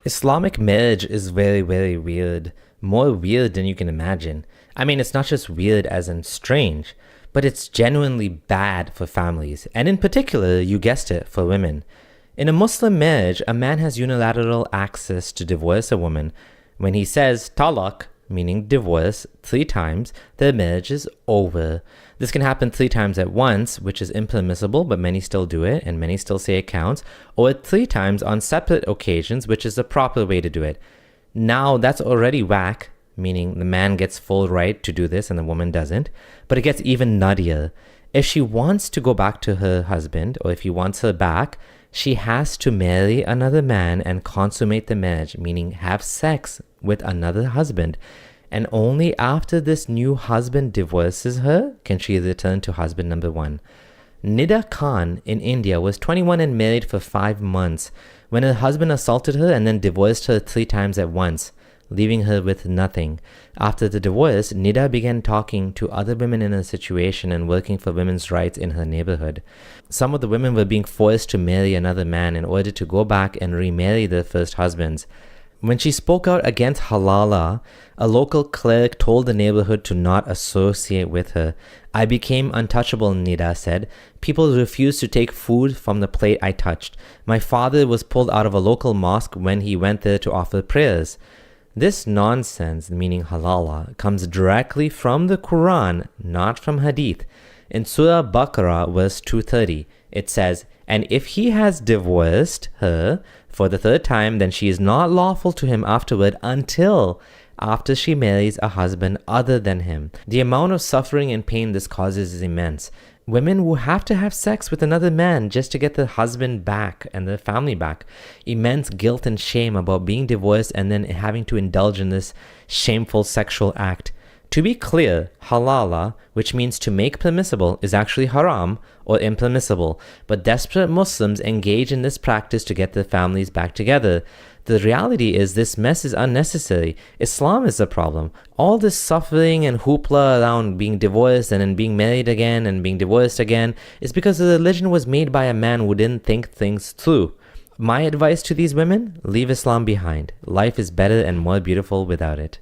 Islamic marriage is very, very weird. More weird than you can imagine. I mean, it's not just weird as in strange, but it's genuinely bad for families, and in particular, you guessed it, for women. In a Muslim marriage, a man has unilateral access to divorce a woman. When he says talaq, meaning divorce, 3 times, the marriage is over. This can happen 3 times at once, which is impermissible, but many still do it, and many still say it counts, or 3 times on separate occasions, which is the proper way to do it. Now, that's already whack, meaning the man gets full right to do this and the woman doesn't, but it gets even nuttier. If she wants to go back to her husband, or if he wants her back, she has to marry another man and consummate the marriage, meaning have sex with another husband. And only after this new husband divorces her can she return to husband number one. Nida Khan in India was 21 and married for 5 months when her husband assaulted her and then divorced her 3 times at once, leaving her with nothing. After the divorce, Nida began talking to other women in her situation and working for women's rights in her neighborhood. Some of the women were being forced to marry another man in order to go back and remarry their first husbands. When she spoke out against halala, a local cleric told the neighborhood to not associate with her. I became untouchable, Nida said. People refused to take food from the plate I touched. My father was pulled out of a local mosque when he went there to offer prayers. This nonsense, meaning halala, comes directly from the Quran, not from Hadith. In Surah Baqarah, verse 230, it says, "And if he has divorced her for the 3rd time, then she is not lawful to him afterward until after she marries a husband other than him." The amount of suffering and pain this causes is immense. Women will have to have sex with another man just to get their husband back and their family back. Immense guilt and shame about being divorced and then having to indulge in this shameful sexual act. To be clear, halala, which means to make permissible, is actually haram or impermissible, but desperate Muslims engage in this practice to get their families back together. The reality is this mess is unnecessary. Islam is the problem. All this suffering and hoopla around being divorced and then being married again and being divorced again is because the religion was made by a man who didn't think things through. My advice to these women, leave Islam behind. Life is better and more beautiful without it.